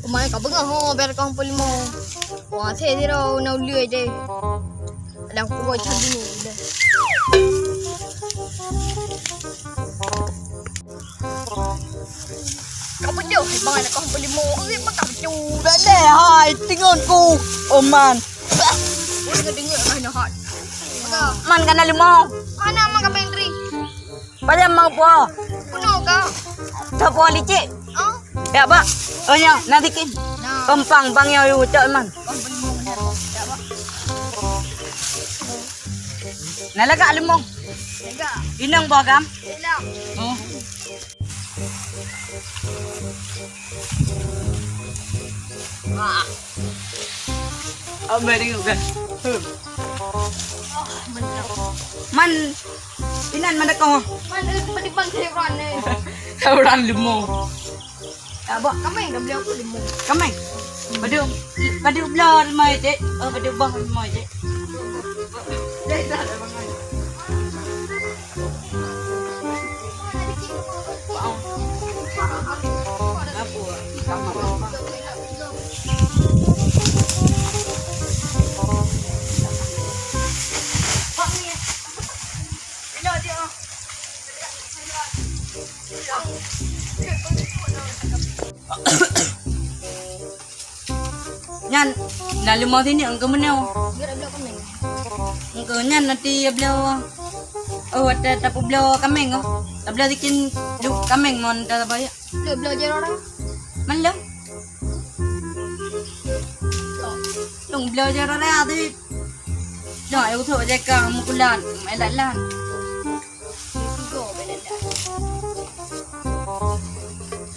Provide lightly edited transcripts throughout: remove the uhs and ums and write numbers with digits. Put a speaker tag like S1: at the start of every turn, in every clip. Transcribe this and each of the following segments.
S1: Kumain ka ba ho, biar kang puli mo. Wah, saya dia nak uli aja. Ada aku buat tadi ni. Kau betul, bang nak kau puli mo. Ui, mak kau cu.
S2: Dah deh, hai, tinggal ku. Oh man.
S1: Ui, kau dengar mana hot.
S2: Man kana limau.
S1: Mana mak kau bentri?
S2: Pada mau po.
S1: Kuno kau.
S2: Tho po licik.
S1: Oh,
S2: Ya, Pak. Oh nya, nanti kin.
S1: nah.
S2: Kempang bang yo cok man.
S1: Kau puli mo ni. Ya, Pak.
S2: Nalaga limau.
S1: Lega.
S2: Inang po kam.
S1: Lega.
S2: Oh.
S1: Wah.
S2: Oh, very good.
S1: Oh, mantap.
S2: Man, pinan man ako.
S1: Mana penibang hewan ni.
S2: Orang limau. Ya, Pak.
S1: Kamu yang dah beli aku lima.
S2: Kamay. Padu blur mai je. Padu bah mai je. Dah dah bang. Apa? Kamar. Nyan, na limau sini engkau menau.
S1: Dia dah beli aku ni.
S2: Engkau nyan nanti beliau. Oh, ada tapu beliau kameng oh. Tak beliau bikin kameng mon tak bayar.
S1: Dia belajar orang.
S2: Mana? Dong beliau cara dia tu. Jangan aku tu jaga mukulan, mai lalan.
S1: Tiga benda dah.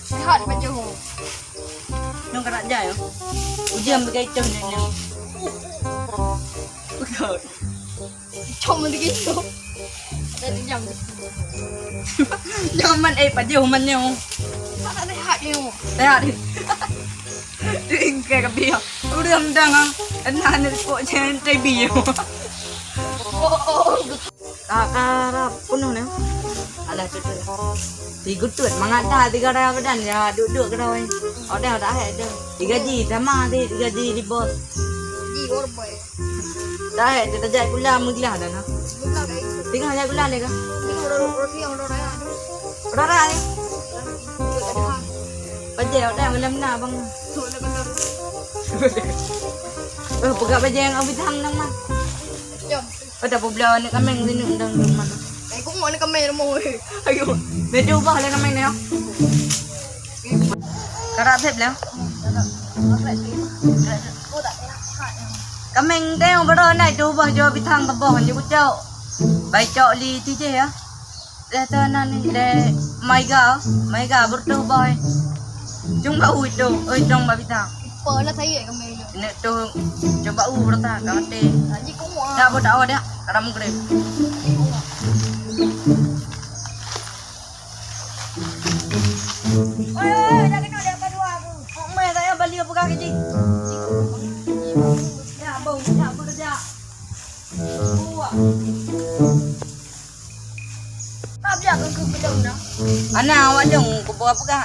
S1: Sehat macam tu.
S2: Dong kerak jaya. Ujian berkaitan dengan. Betul.
S1: Cuma begitu. Ada jam.
S2: Jangan pada man ni.
S1: Tak sehat ni.
S2: Sehat ni. Đừng kể cả bia, tôi đừng đang anh hàng này của trên trái bia. Kakak pun mana? Alah tu. Tiga tuan mengata tiga dah kedan ya duduk kedai. Ada dah ada. Tiga ji sama ti tiga ji di bos.
S1: Ji orang boy.
S2: Dah ada kita jai gula menggilah dah na.
S1: Gula dah itu.
S2: Tinggal jai gula lega.
S1: Ini orang roti yang orang raya.
S2: Rara ni.
S1: Ada.
S2: Bajai ada malam na bang.
S1: Tu ada benar.
S2: Pegang bajai yang abis hang nang man.
S1: Jom.
S2: Ada pobla ni kami sini undang mana.
S1: Eh, kau mana kamera mau?
S2: Ayo, betul bah le kami ni yo. Karat thep le. Kami teo bro nai tu bah jo bitang ka boh ni ku chau. Bai chau li ti je ya. Le ta na ni le mai ga bertu boy. Jung ba ui tu, oi jong ba bitang.
S1: Pernah saya kamera.
S2: Nek tu coba berta ka te.
S1: Haji kau mau?
S2: Dah bodak awak dia. Karam grep. Oi, dah kena dia kedua aku. Mai saya balik apa kaki ji? Ya, bau, ya, bekerja. Buat.
S1: Tak biar kau belum dah.
S2: Ana awak dong ku buat apa kah?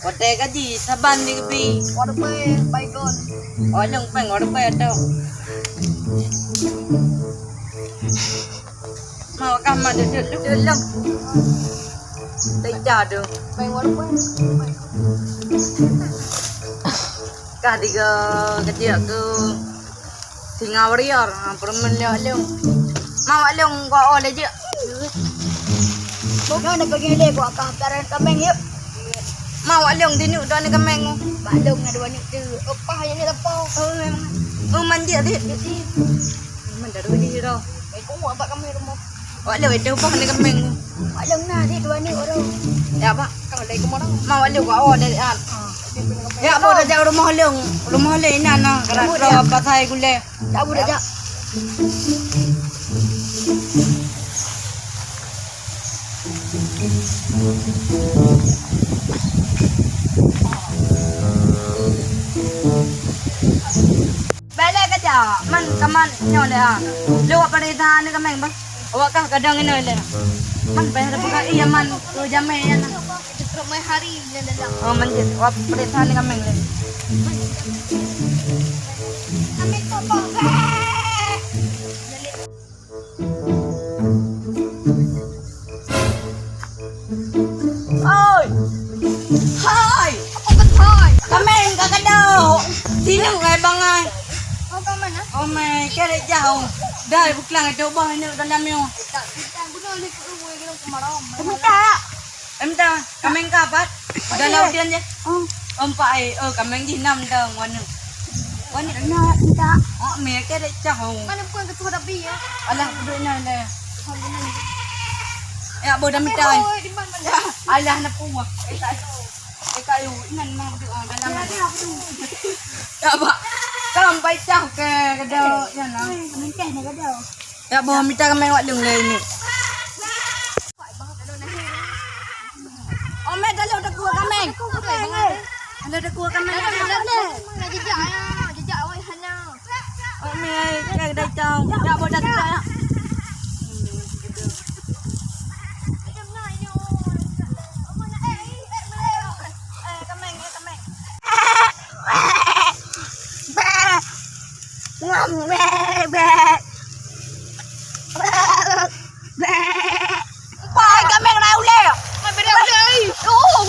S2: Kote gaji saban di kepi.
S1: Waduh, baikon.
S2: Awak dong peng awak pe atau. Mau kamar duduk lem. Tidak ada.
S1: Baik waduh.
S2: Kah tiga kecil ke tinggal riar, permen leong. Mau leong kau oleh je.
S1: Bukan nak pergi lek buat kamparan kameng yuk.
S2: Mau leong tini udah ni kemeng.
S1: Balong ada banyak tu. Apa yang ni lapau?
S2: Mandi dia. Mana dah di ro.
S1: Eh, kau mau apa kamera mau?
S2: Awak leong itu apa ni kemeng.
S1: Balong na di dua ni orang.
S2: Ya pak.
S1: Kalau lagi kemana?
S2: Mau leong kau oleh an. Ya apa dah jauh rumah leong. Rumah leong ini ana. Kerana ro apa saya gule.
S1: Tak boleh dah.
S2: Balik kerja, man kaman nyolah. Lewat perintah ni kemeng bang. Awak kah kadang ini le. Man bayar buka iya man tu jamai ya na.
S1: Ramai hari na dalam.
S2: Oh man je. Awak perintah ni kameng le.
S1: Kami ko po.
S2: Oi. Hai.
S1: Ako ba hoy?
S2: Kameng kakadao. Sino ngay bangay?
S1: Ako ka man ha?
S2: Oh my, kere jauh. Dah buklang itu bah ini dalam yo.
S1: Tak guna ni ko mo yung kumaram.
S2: Emta, kameng kapat. Dalam dia je. Empai, kameng di 6 dah wan. Wan na minta. Oh me kere jauh.
S1: Mana ko ang ketua dabi ya?
S2: Alah duduk na le. Ya bodoh minta.
S1: Hoy, di man man.
S2: Alah na puwa. Kayu inan mang duduk dalam. Ya ba. Sampai cah ke kedau ya na.
S1: Minta na gadaw.
S2: Ya boh minta kameng wak lung le ni. Oh me dalam dah kuat kameng. Ada dah kuat kameng.
S1: Mana jejak ya? Jejak awak hanya.
S2: Oh me ke dah jauh. Ya boh dah ya. Wah, kameng rau le.
S1: Mai berau dei. Oh,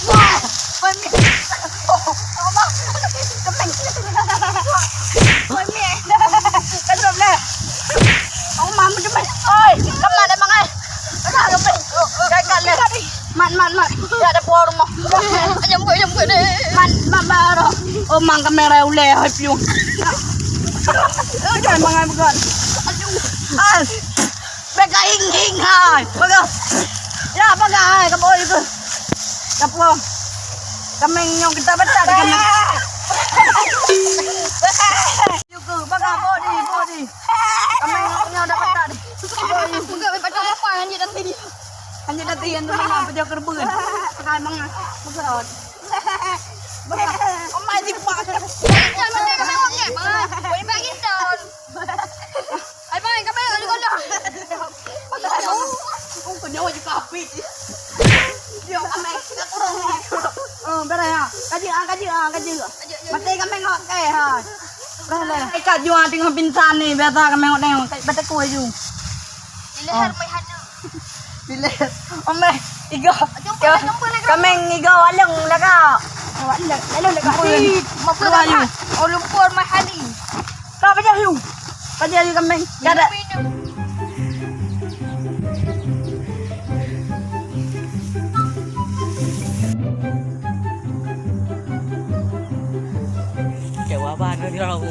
S2: Wah, kameng. Oh, mak. Kameng. Kameng. Kasam le. Oh, mak macam mana? Oi, kamera dah mangai. Kameng. Gagal le. Man. Ya ada buah rumah.
S1: ayam ko dei.
S2: Man baru. Oh, mang kamera ule hai piu. Jangan mangai bukan. Al. Bega hing hai. Baga. Ya baga hai kamu itu. Kapo. Kameng nyong kita baca di kameng. Yuku baga body. Kameng nyong dapat baca di.
S1: Buka baca apa yang dia tadi.
S2: Hanya datian tu mana pejaga kerbun. Pakai mangai. Baga. Oh my god.
S1: Jangan mana kami wang eh, bang. Boleh bagi down. Ai bang, kami ada kono.
S2: Oh, kenyawa juga api. Dia kami kurang. Berai ha. Kaji. Mati kami ngok ke ha. Berai. Ikat jual tengah pinsan ni, biasa kami ngok tengok. Betul kuih ju.
S1: Di leher mai hanya.
S2: Bila. Ome, igo. Kami igo alung dah kau. Alung dah kau.
S1: Mapura yu. Oh lumpur mai hani.
S2: Kau baca yu. Baca yu kami. Kada. Jawaban dari orang.